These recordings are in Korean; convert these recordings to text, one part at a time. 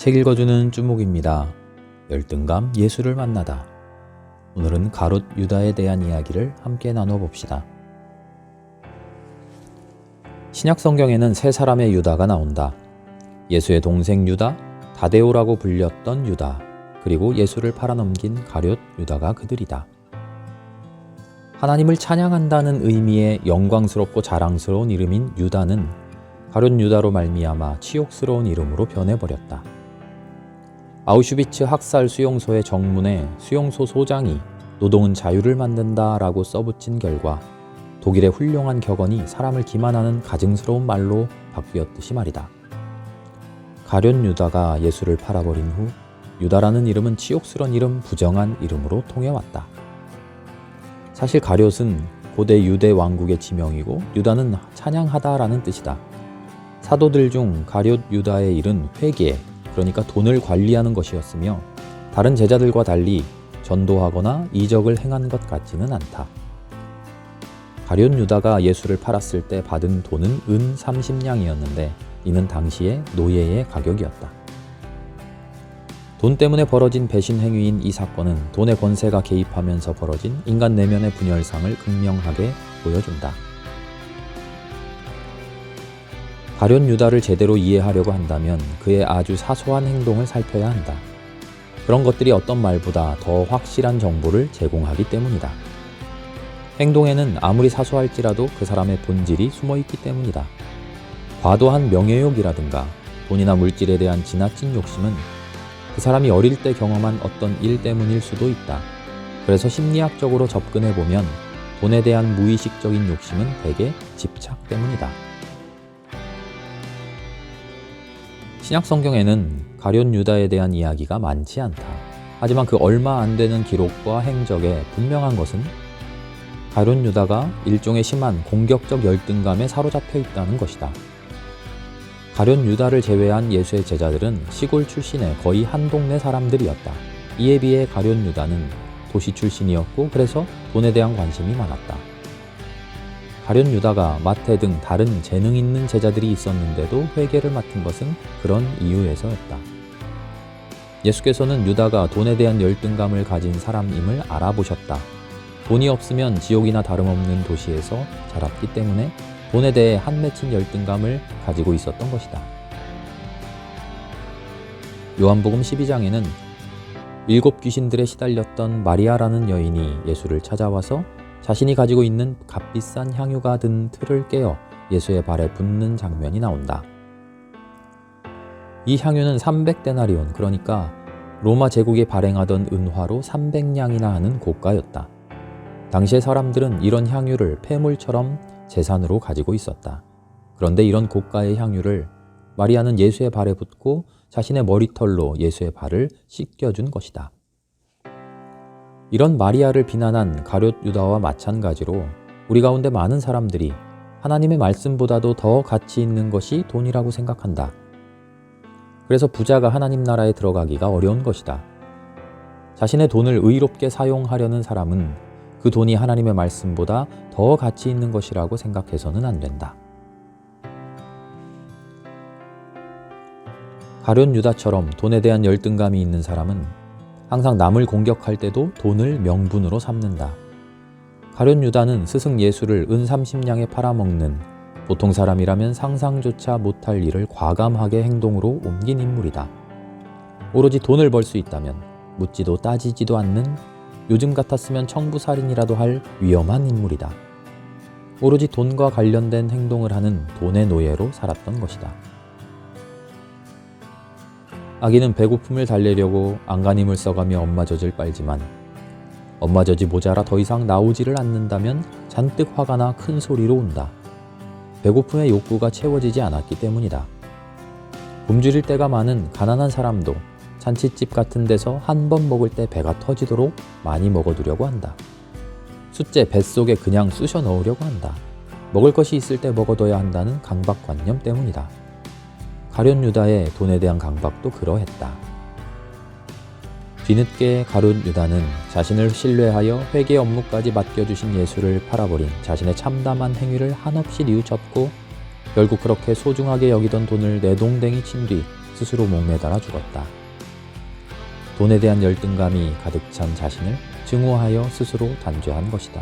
책 읽어주는 쭈목입니다. 열등감 예수를 만나다. 오늘은 가롯 유다에 대한 이야기를 함께 나눠봅시다. 신약 성경에는 세 사람의 유다가 나온다. 예수의 동생 유다, 다데오라고 불렸던 유다, 그리고 예수를 팔아넘긴 가롯 유다가 그들이다. 하나님을 찬양한다는 의미의 영광스럽고 자랑스러운 이름인 유다는 가롯 유다로 말미암아 치욕스러운 이름으로 변해버렸다. 아우슈비츠 학살 수용소의 정문에 수용소 소장이 노동은 자유를 만든다라고 써붙인 결과 독일의 훌륭한 격언이 사람을 기만하는 가증스러운 말로 바뀌었듯이 말이다. 가롯 유다가 예수를 팔아버린 후 유다라는 이름은 치욕스러운 이름, 부정한 이름으로 통해왔다. 사실 가롯은 고대 유대 왕국의 지명이고 유다는 찬양하다라는 뜻이다. 사도들 중 가롯 유다의 일은 회계, 그러니까 돈을 관리하는 것이었으며 다른 제자들과 달리 전도하거나 이적을 행한 것 같지는 않다. 가롯 유다가 예수를 팔았을 때 받은 돈은 은 30냥이었는데 이는 당시의 노예의 가격이었다. 돈 때문에 벌어진 배신 행위인 이 사건은 돈의 권세가 개입하면서 벌어진 인간 내면의 분열상을 극명하게 보여준다. 가롯 유다를 제대로 이해하려고 한다면 그의 아주 사소한 행동을 살펴야 한다. 그런 것들이 어떤 말보다 더 확실한 정보를 제공하기 때문이다. 행동에는 아무리 사소할지라도 그 사람의 본질이 숨어있기 때문이다. 과도한 명예욕이라든가 돈이나 물질에 대한 지나친 욕심은 그 사람이 어릴 때 경험한 어떤 일 때문일 수도 있다. 그래서 심리학적으로 접근해보면 돈에 대한 무의식적인 욕심은 대개 집착 때문이다. 신약 성경에는 가롯 유다에 대한 이야기가 많지 않다. 하지만 그 얼마 안 되는 기록과 행적에 분명한 것은 가롯 유다가 일종의 심한 공격적 열등감에 사로잡혀 있다는 것이다. 가롯 유다를 제외한 예수의 제자들은 시골 출신의 거의 한 동네 사람들이었다. 이에 비해 가롯 유다는 도시 출신이었고 그래서 돈에 대한 관심이 많았다. 가롯 유다가 마태 등 다른 재능 있는 제자들이 있었는데도 회계를 맡은 것은 그런 이유에서였다. 예수께서는 유다가 돈에 대한 열등감을 가진 사람임을 알아보셨다. 돈이 없으면 지옥이나 다름없는 도시에서 자랐기 때문에 돈에 대해 한 맺힌 열등감을 가지고 있었던 것이다. 요한복음 12장에는 7 귀신들에 시달렸던 마리아라는 여인이 예수를 찾아와서 자신이 가지고 있는 값비싼 향유가 든 틀을 깨어 예수의 발에 붓는 장면이 나온다. 이 향유는 300데나리온, 그러니까 로마 제국이 발행하던 은화로 300냥이나 하는 고가였다. 당시의 사람들은 이런 향유를 폐물처럼 재산으로 가지고 있었다. 그런데 이런 고가의 향유를 마리아는 예수의 발에 붓고 자신의 머리털로 예수의 발을 씻겨준 것이다. 이런 마리아를 비난한 가롯 유다와 마찬가지로 우리 가운데 많은 사람들이 하나님의 말씀보다도 더 가치 있는 것이 돈이라고 생각한다. 그래서 부자가 하나님 나라에 들어가기가 어려운 것이다. 자신의 돈을 의롭게 사용하려는 사람은 그 돈이 하나님의 말씀보다 더 가치 있는 것이라고 생각해서는 안 된다. 가롯 유다처럼 돈에 대한 열등감이 있는 사람은 항상 남을 공격할 때도 돈을 명분으로 삼는다. 가롯 유다는 스승 예수를 은 30냥에 팔아먹는 보통 사람이라면 상상조차 못할 일을 과감하게 행동으로 옮긴 인물이다. 오로지 돈을 벌 수 있다면 묻지도 따지지도 않는, 요즘 같았으면 청부살인이라도 할 위험한 인물이다. 오로지 돈과 관련된 행동을 하는 돈의 노예로 살았던 것이다. 아기는 배고픔을 달래려고 안간힘을 써가며 엄마 젖을 빨지만 엄마 젖이 모자라 더 이상 나오지를 않는다면 잔뜩 화가 나 큰 소리로 운다. 배고픔의 욕구가 채워지지 않았기 때문이다. 굶주릴 때가 많은 가난한 사람도 잔칫집 같은 데서 한 번 먹을 때 배가 터지도록 많이 먹어두려고 한다. 숫째 뱃속에 그냥 쑤셔 넣으려고 한다. 먹을 것이 있을 때 먹어둬야 한다는 강박관념 때문이다. 가롯 유다의 돈에 대한 강박도 그러했다. 뒤늦게 가롯 유다는 자신을 신뢰하여 회계 업무까지 맡겨주신 예수를 팔아버린 자신의 참담한 행위를 한없이 뉘우쳤고 결국 그렇게 소중하게 여기던 돈을 내동댕이 친 뒤 스스로 목매달아 죽었다. 돈에 대한 열등감이 가득 찬 자신을 증오하여 스스로 단죄한 것이다.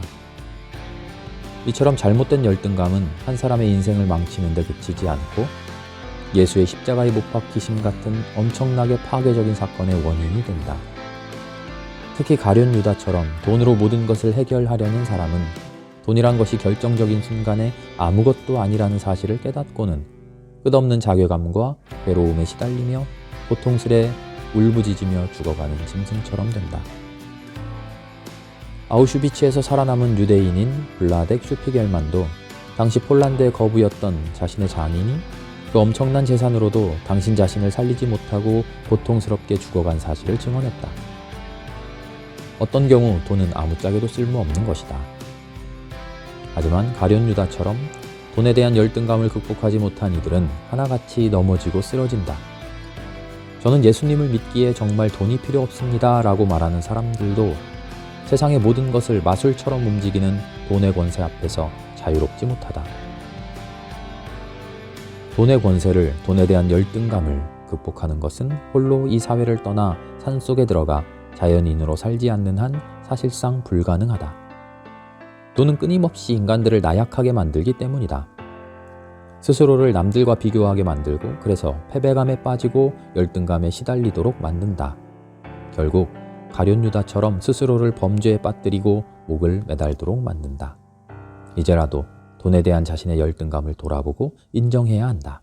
이처럼 잘못된 열등감은 한 사람의 인생을 망치는 데 그치지 않고 예수의 십자가에 못 박히심 같은 엄청나게 파괴적인 사건의 원인이 된다. 특히 가룟 유다처럼 돈으로 모든 것을 해결하려는 사람은 돈이란 것이 결정적인 순간에 아무것도 아니라는 사실을 깨닫고는 끝없는 자괴감과 괴로움에 시달리며 고통스레 울부짖으며 죽어가는 짐승처럼 된다. 아우슈비츠에서 살아남은 유대인인 블라덱 슈피겔만도 당시 폴란드의 거부였던 자신의 장인이 그 엄청난 재산으로도 당신 자신을 살리지 못하고 고통스럽게 죽어간 사실을 증언했다. 어떤 경우 돈은 아무짝에도 쓸모없는 것이다. 하지만 가룟 유다처럼 돈에 대한 열등감을 극복하지 못한 이들은 하나같이 넘어지고 쓰러진다. 저는 예수님을 믿기에 정말 돈이 필요 없습니다 라고 말하는 사람들도 세상의 모든 것을 마술처럼 움직이는 돈의 권세 앞에서 자유롭지 못하다. 돈의 권세를, 돈에 대한 열등감을 극복하는 것은 홀로 이 사회를 떠나 산속에 들어가 자연인으로 살지 않는 한 사실상 불가능하다. 돈은 끊임없이 인간들을 나약하게 만들기 때문이다. 스스로를 남들과 비교하게 만들고 그래서 패배감에 빠지고 열등감에 시달리도록 만든다. 결국 가룟 유다처럼 스스로를 범죄에 빠뜨리고 목을 매달도록 만든다. 이제라도 돈에 대한 자신의 열등감을 돌아보고 인정해야 한다.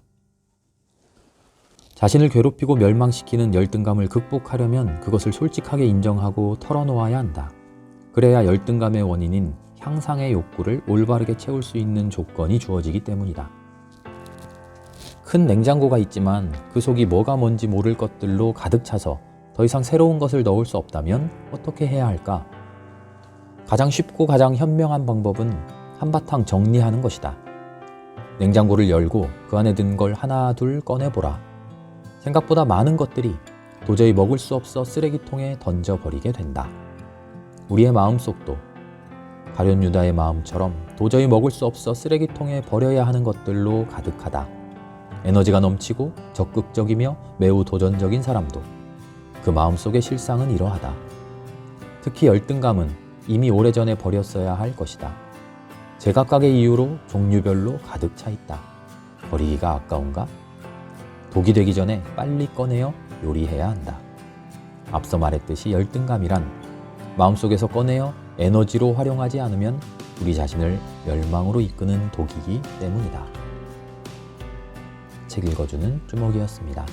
자신을 괴롭히고 멸망시키는 열등감을 극복하려면 그것을 솔직하게 인정하고 털어놓아야 한다. 그래야 열등감의 원인인 향상의 욕구를 올바르게 채울 수 있는 조건이 주어지기 때문이다. 큰 냉장고가 있지만 그 속이 뭐가 뭔지 모를 것들로 가득 차서 더 이상 새로운 것을 넣을 수 없다면 어떻게 해야 할까? 가장 쉽고 가장 현명한 방법은 한바탕 정리하는 것이다. 냉장고를 열고 그 안에 든 걸 하나 둘 꺼내보라. 생각보다 많은 것들이 도저히 먹을 수 없어 쓰레기통에 던져버리게 된다. 우리의 마음속도 가룟 유다의 마음처럼 도저히 먹을 수 없어 쓰레기통에 버려야 하는 것들로 가득하다. 에너지가 넘치고 적극적이며 매우 도전적인 사람도 그 마음속의 실상은 이러하다. 특히 열등감은 이미 오래전에 버렸어야 할 것이다. 제각각의 이유로 종류별로 가득 차 있다. 버리기가 아까운가? 독이 되기 전에 빨리 꺼내어 요리해야 한다. 앞서 말했듯이 열등감이란 마음속에서 꺼내어 에너지로 활용하지 않으면 우리 자신을 멸망으로 이끄는 독이기 때문이다. 책 읽어주는 주먹이었습니다.